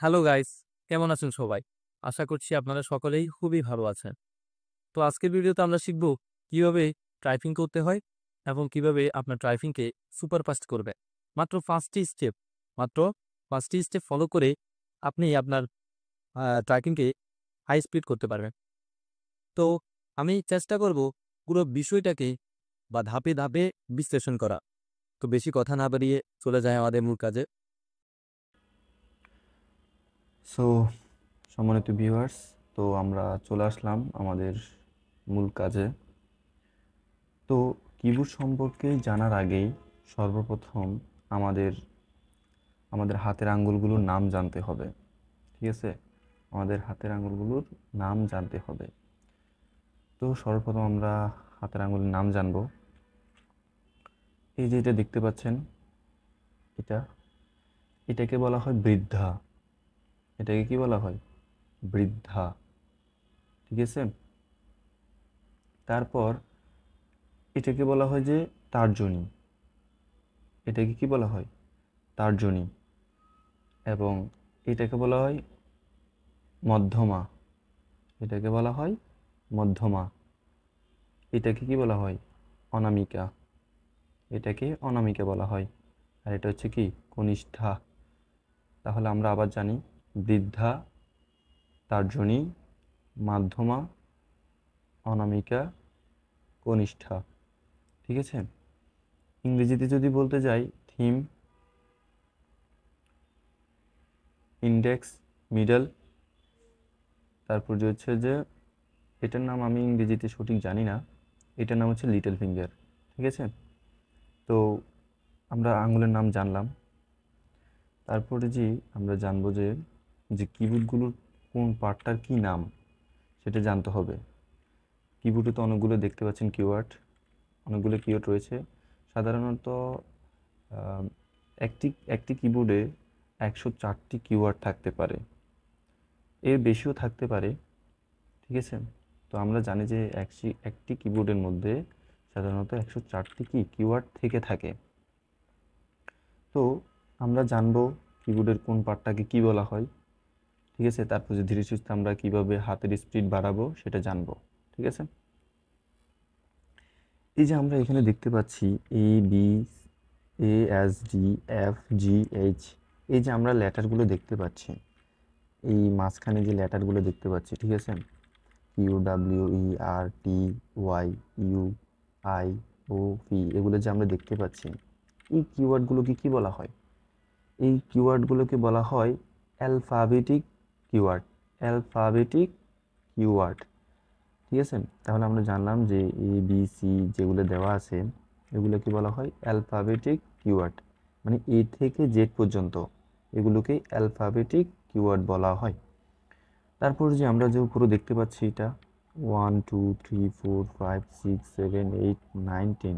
Hello guys, কেমন আছেন সবাই? আশা করছি আপনারা সকলেই খুবই ভালো আছেন। তো আজকের ভিডিওতে আমরা শিখব কিভাবে টাইপিং করতে হয় এবং কিভাবে আপনার টাইপিংকে সুপার ফাস্ট করবেন। মাত্র ৫ টি স্টেপ, মাত্র ৫ টি স্টেপ ফলো করে আপনি আপনার টাইপিংকে হাই স্পিড করতে পারবেন। তো আমি চেষ্টা করব পুরো বিষয়টাকে ধাপে, ধাপে বিশ্লেষণ করা। তো বেশি কথা না বাড়িয়ে চলে যাই আমাদের মূল কাজে। সো সম্মানিত ভিউয়ার্স, তো আমরা চলে আসলাম আমাদের মূল কাজে। তো কিবোর্ড সম্পর্কে জানার আগেই সর্বপ্রথম আমাদের আমাদের হাতের আঙ্গুলগুলোর নাম জানতে হবে। ঠিক আছে, আমাদের হাতের আঙ্গুলগুলোর নাম জানতে হবে। তো সর্বপ্রথম আমরা হাতের আঙ্গুলের নাম জানব। এই যে এটা দেখতে পাচ্ছেন, এটা এটাকে বলা হয় বৃদ্ধা। এটাকে কি বলা হয়? বৃদ্ধা। ঠিক আছে, তারপর এটাকে বলা হয় যে তর্জনী। এটাকে কি বলা হয়? তর্জনী। এবং এটাকে বলা হয় মধ্যমা। এটাকে বলা হয় মধ্যমা। এটাকে কি বলা হয়? অনামিকা। এটাকে অনামিকা বলা হয়। আর এটা হচ্ছে কি? কনিষ্ঠা। তাহলে আমরা আবার জানি, বৃদ্ধা, তর্জনী, মধ্যমা, অনামিকা, কনিষ্ঠা। ঠিক আছে, ইংরেজিতে যদি বলতে যাই, থিম, ইন্ডেক্স, মিডল, তারপর যে হচ্ছে যে এটার নাম আমি ইংরেজিতে সঠিক জানি না, এটার নাম হচ্ছে লিটল ফিঙ্গার। ঠিক আছে, তো আমরা আঙুলের নাম জানলাম। তারপরে যে আমরা জানবো যে যে কিবোর্ডগুলোর কোন পার্টটার কি নাম সেটা জানতে হবে। কিবোর্ডে তো অনেকগুলো দেখতে পাচ্ছেন কিওয়ার্ড, অনেকগুলো কিওয়ার্ড রয়েছে। সাধারণত একটি একটি কিবোর্ডে 104টি কিওয়ার্ড থাকতে পারে, এর বেশিও থাকতে পারে। ঠিক আছে, তো আমরা জানি যে একটি কিবোর্ডের মধ্যে সাধারণত 104টি কিওয়ার্ড থেকে থাকে। তো আমরা জানবো কিবোর্ডের কোন পার্টটাকে কি বলা হয়। ঠিক আছে, তারপর যে ধীরে সুস্থে আমরা কিভাবে হাতের স্পিড বাড়াবো সেটা জানবো। ঠিক আছে, এই যে আমরা এখানে দেখতে পাচ্ছি ABCDFGH, এই যে আমরা লেটারগুলো দেখতে পাচ্ছি, এই মাঝখানে যে লেটারগুলো দেখতে পাচ্ছি, ঠিক আছে, QWERTYUIUI, এগুলো যে আমরা দেখতে পাচ্ছি, এই কিওয়ার্ডগুলোকে কি বলা হয়? এই কিওয়ার্ডগুলোকে বলা হয় অ্যালফাবেটিক কিওয়ার্ড। Alphabetic keyword. ঠিক আছে, তাহলে আমরা জানলাম যে ABC যেগুলো দেওয়া আছে এগুলোকে বলা হয় অ্যালফাবেটিক কিওয়ার্ড, মানে A থেকে Z পর্যন্ত এগুলোকে অ্যালফাবেটিক কিওয়ার্ড বলা হয়। তারপর যে আমরা যে উপরে দেখতে পাচ্ছি, এটা 1 2 3 4 5 6 7 8 9 10,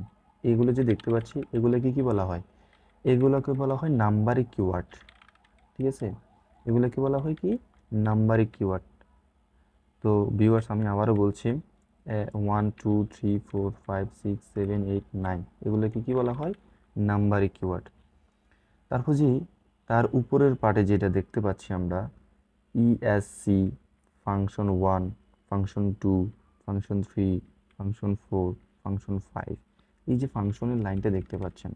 এগুলো যে দেখতে পাচ্ছি এগুলোকে কি বলা হয়? এগুলোকে বলা হয় নাম্বারিক কিওয়ার্ড। ঠিক আছে, এগুলোকে বলা হয় কি? Numeric keyword. তো ভিউয়ার্স, আমি আবারও বলছি, 1 2 3 4 5 6 7 8 9, এগুলোকে কি বলা হয়? Numeric keyword. তারপর যে তার উপরের পার্টে যেটা দেখতে পাচ্ছি আমরা, ESC, function 1, function 2, function 3, function 4, function 5, এই যে ফাংশনের লাইনটা দেখতে পাচ্ছেন,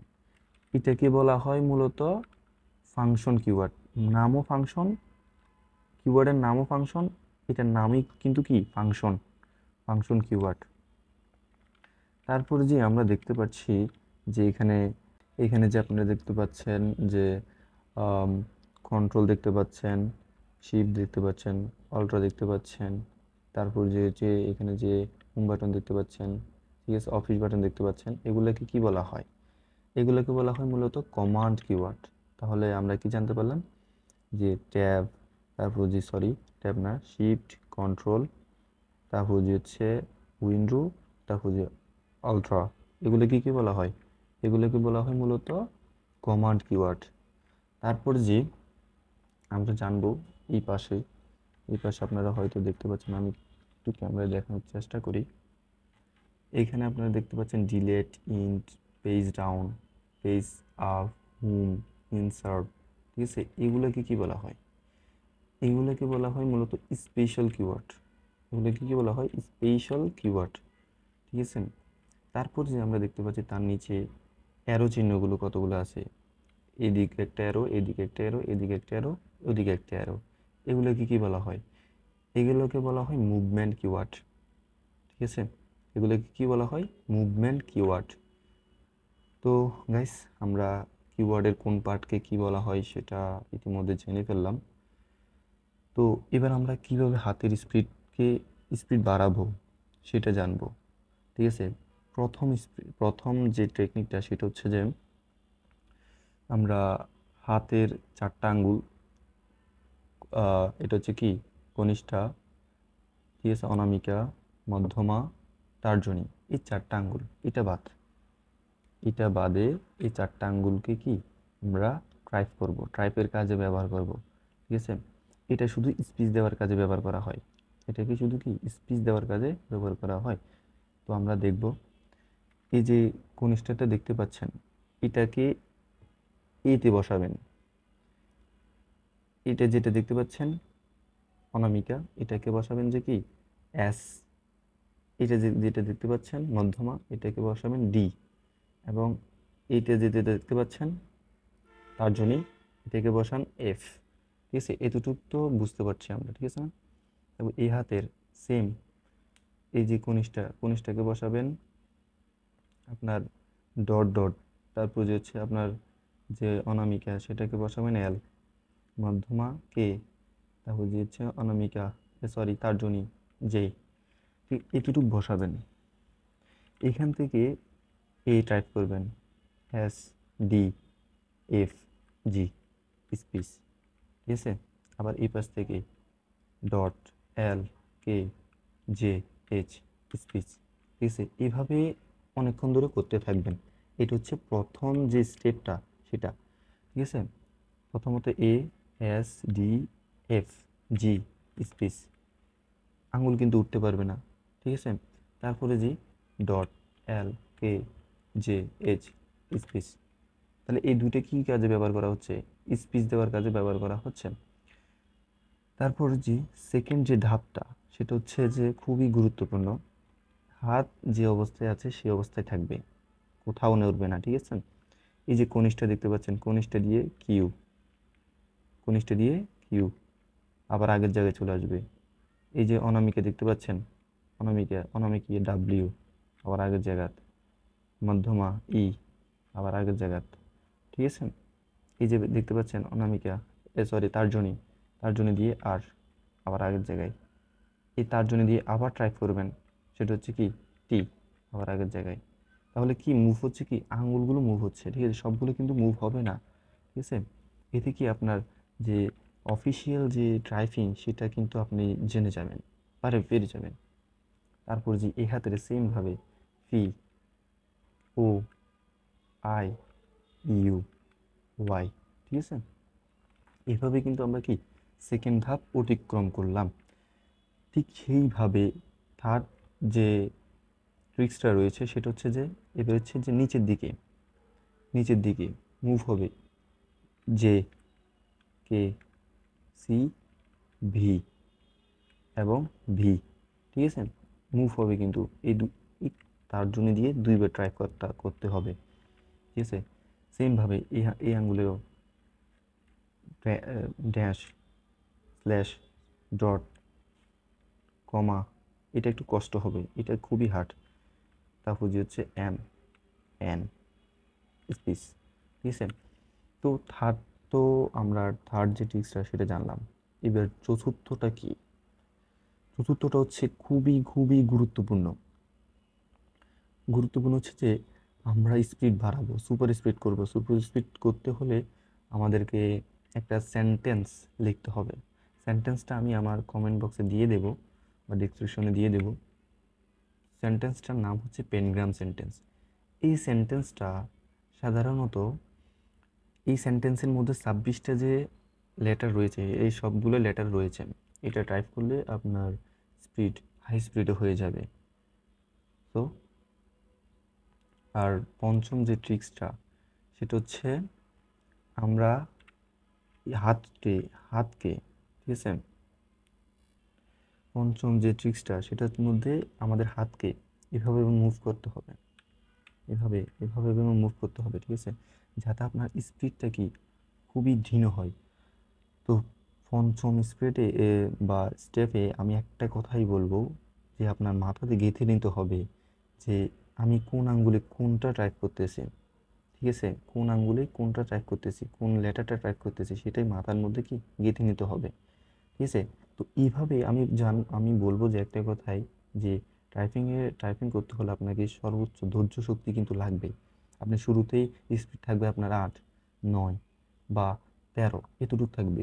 এটাকে বলা হয় মূলত ফাংশন কিওয়ার্ড। নামও ফাংশন, কিওয়ার্ডের নামও ফাংশন, এটার নামই কিন্তু কি? Function, function keyword. তারপরে যে আমরা দেখতে পাচ্ছি যে এখানে এখানে যে আপনারা দেখতে পাচ্ছেন যে কন্ট্রোল দেখতে পাচ্ছেন, শিফট দেখতে পাচ্ছেন, অল্ট্রা দেখতে পাচ্ছেন, তারপর যে যে এখানে যে হোম বাটন দেখতে পাচ্ছেন, ঠিক আছে, অফিস বাটন দেখতে পাচ্ছেন, এগুলোকে কি বলা হয়? এগুলোকে বলা হয় মূলত কমান্ড কিওয়ার্ড। তাহলে আমরা কি জানতে পারলাম? যে ট্যাব, তারপর যে ট্যাব না, শিফট, কন্ট্রোল, তারপর যে হচ্ছে উইন্ডো, তারপর যে আলট্রা, এগুলোকে কি বলা হয়? এগুলোকে বলা হয় মূলত কমান্ড কিওয়ার্ড। তারপর যে আমরা জানবো এই পাশে আপনারা হয়তো দেখতে পাচ্ছেন, আমি একটু ক্যামেরায় দেখানোর চেষ্টা করি। এইখানে আপনারা দেখতে পাচ্ছেন delete, int, page down, page up, home, insert. ঠিক আছে, এগুলোকে কি বলা হয়? এইগুলোকে বলা হয় মূলত স্পেশাল কিওয়ার্ড। এগুলোকে কি বলা হয়? Special keyword. ঠিক আছে। তারপর যে আমরা দেখতে পাচ্ছি তার নিচে অ্যারো চিহ্নগুলো কতগুলো আছে, এদিকে একটা অ্যারো, এদিকে একটা অ্যারো, এদিকে একটা অ্যারো, ওদিকে একটা অ্যারো। এগুলোকে কি বলা হয়? এগুলোকে বলা হয় মুভমেন্ট কিওয়ার্ড। ঠিক আছে, এগুলোকে কি বলা হয়? Movement keyword. তো গাইস, আমরা কিওয়ার্ডের কোন পার্টকে কি বলা হয় সেটা ইতিমধ্যে জেনে ফেললাম। তো এবার আমরা কিভাবে হাতের স্পিড বাড়াবো সেটা জানবো। ঠিক আছে, প্রথম যে টেকনিকটা সেটা হচ্ছে যে আমরা হাতের 4টা আঙ্গুল, এটা হচ্ছে কি কনিষ্ঠা, ঠিক আছে, অনামিকা, মধ্যমা, তর্জনী, এই 4টা আঙ্গুল, এটা বাদে এই 4টা আঙ্গুলকে কি আমরা ট্রাইপ করব, ট্রাইপের কাজে ব্যবহার করব। ঠিক আছে, এটা শুধু স্পিচ দেওয়ার কাজে ব্যবহার করা হয়, এটাকে শুধু কি স্পিচ দেওয়ার কাজে ব্যবহার করা হয়। তো আমরা দেখব, এই যে কনিষ্ঠাটা দেখতে পাচ্ছেন, এটাকে এতে বসাবেন। এটা যেটা দেখতে পাচ্ছেন অনামিকা, এটাকে বসাবেন যে কি এস। এটা যেটা দেখতে পাচ্ছেন মধ্যমা, এটাকে বসাবেন ডি। এবং এইটা যেটা দেখতে পাচ্ছেন তর্জনী, এটাকে বসান এফ। ঠিক আছে, এতটুকু তো বুঝতে পারছি আমরা। ঠিক আছে না? এবং এই হাতের সেম, এই যে কনিষ্ঠাকে বসাবেন আপনার ডট ডট, তারপর যে হচ্ছে আপনার যে অনামিকা সেটাকে বসাবেন এল, মধ্যমা কে, তারপর যে হচ্ছে অনামিকা তর্জনী জে। ঠিক এতটুকু বসাবেন। এখান থেকে এ টাইপ করবেন, S D F G, speech. ঠিক আছে, আবার এই পাশ থেকে dot L K J H, speech. ঠিক আছে, এইভাবে অনেকক্ষণ ধরে করতে থাকবেন। এটা হচ্ছে প্রথম যে স্টেপটা সেটা। ঠিক আছে, প্রথমত A S D F G, speech, আঙুল কিন্তু উঠতে পারবে না। ঠিক আছে, তারপরে G dot L K J H, speech. তাহলে এই দুইটা কি কাজে ব্যবহার করা হচ্ছে? স্পিচ দেওয়ার কাজে ব্যবহার করা হচ্ছে। তারপর যে সেকেন্ড যে ধাপটা সেটা হচ্ছে যে খুবই গুরুত্বপূর্ণ। হাত যে অবস্থায় আছে সেই অবস্থায় থাকবে, কোথাও নড়বে না। ঠিক আছে, এই যে কনিষ্ঠা দেখতে পাচ্ছেন, কনিষ্ঠা দিয়ে কিউ, কনিষ্ঠা দিয়ে কিউ, আবার আগের জায়গায় চলে আসবে। এই যে অনামিকা দেখতে পাচ্ছেন, অনামিকা ডাব্লিউ, আবার আগের জায়গাত। মধ্যমা ই, আবার আগের জায়গাত। ঠিক আছে, এই যে দেখতে পাচ্ছেন অনামিকা তর্জনী দিয়ে আর, আবার আগের জায়গায়। এই তর্জনী দিয়ে আবার ট্রাইপ করবেন, সেটা হচ্ছে কি টি, আবার আগের জায়গায়। তাহলে কি মুভ হচ্ছে? কি আঙ্গুলগুলো মুভ হচ্ছে। ঠিক আছে, সবগুলো কিন্তু মুভ হবে না। ঠিক আছে, এতে কি আপনার যে অফিসিয়াল যে ট্রাইপিং সেটা কিন্তু আপনি জেনে যাবেন, পেরে যাবেন। তারপর যে এই হাতের সেমভাবে P O I U Y. ঠিক আছে, এভাবে কিন্তু আমরা কি সেকেন্ড ধাপ অতিক্রম করলাম। ঠিক সেইভাবে থার্ড যে ট্রিক্সটা রয়েছে সেটা হচ্ছে যে এবার হচ্ছে যে নিচের দিকে মুভ হবে, জে কে সি ভি এবং ভি। ঠিক আছে, মুভ হবে কিন্তু এই তর্জনী দিয়ে দুইবার ট্রাই করতে হবে। ঠিক আছে, সেমভাবে এই আঙ্গুলেও ড্যাশ, স্ল্যাশ, ডট, কমা, এটা একটু কষ্ট হবে, এটা খুবই হার্ড। তারপর যে হচ্ছে এম এন, স্পিচ। ঠিক আছে, তো আমরা থার্ড যে ট্রিক্সটা সেটা জানলাম। এবার চতুর্থটা কি? চতুর্থটা হচ্ছে খুবই খুবই গুরুত্বপূর্ণ হচ্ছে যে আমরা স্পিড বাড়াবো, সুপার স্পিড করব। সুপার স্পিড করতে হলে আমাদেরকে একটা সেন্টেন্স লিখতে হবে। সেন্টেন্সটা আমি আমার কমেন্ট বক্সে দিয়ে দেব বা ডিসক্রিপশনে দিয়ে দেব। সেন্টেন্সটার নাম হচ্ছে পেনগ্রাম সেন্টেন্স। এই সেন্টেন্সটা সাধারণত, এই সেন্টেন্সের মধ্যে 26টা যে লেটার রয়েছে, এই সবগুলো লেটার রয়েছে। এটা টাইপ করলে আপনার হাই স্পিডে হয়ে যাবে। তো আর পঞ্চম যে ট্রিক্সটা সেটা হচ্ছে আমরা হাতকে ঠিক আছে। পঞ্চম যে ট্রিক্সটা সেটার মধ্যে আমাদের হাতকে এভাবে মুভ করতে হবে, এভাবে এভাবে এভাবে মুভ করতে হবে, ঠিক আছে, যাতে আপনার স্পিডটা কি খুবই ধীর হয়। তো পঞ্চম বা স্টেপে আমি একটা কথাই বলবো যে আপনার মাথাতে গেঁথে নিতে হবে যে আমি কোন আঙ্গুলে কোনটা ট্রাইপ করতেছি, ঠিক আছে, কোন আঙ্গুলে কোনটা ট্রাইপ করতেছি, কোন লেটারটা ট্রাইপ করতেছি, সেটাই মাথার মধ্যে কি গেঁথে নিতে হবে, ঠিক আছে। তো এইভাবে আমি বলবো যে একটা কথাই যে টাইপিং করতে হলে আপনাকে সর্বোচ্চ ধৈর্য শক্তি কিন্তু লাগবেই। আপনি শুরুতেই স্পিড থাকবে আপনার 8, 9 বা 13 এতটুকু থাকবে।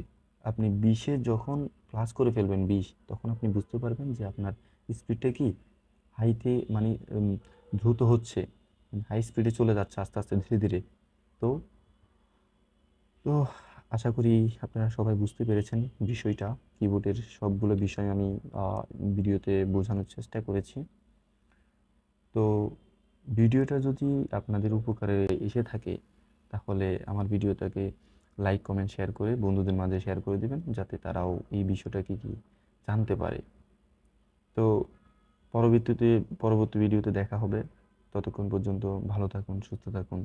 আপনি 20-এ যখন প্লাস করে ফেলবেন 20, তখন আপনি বুঝতে পারবেন যে আপনার স্পিডটা কি হাইতে মানে দ্রুত হচ্ছে, হাই স্পিডে চলে যাচ্ছে আস্তে আস্তে ধীরে ধীরে। তো তো আশা করি আপনারা সবাই বুঝতে পেরেছেন বিষয়টা। কিবোর্ডের সবগুলো বিষয় আমি ভিডিওতে বোঝানোর চেষ্টা করেছি। তো ভিডিওটা যদি আপনাদের উপকারে এসে থাকে তাহলে আমার ভিডিওটাকে লাইক, কমেন্ট, শেয়ার করে বন্ধুদের মাঝে শেয়ার করে দিবেন, যাতে তারাও এই বিষয়টাকে কি জানতে পারে। তো পরবর্তী ভিডিওতে দেখা হবে। ততক্ষণ পর্যন্ত ভালো থাকুন, সুস্থ থাকুন।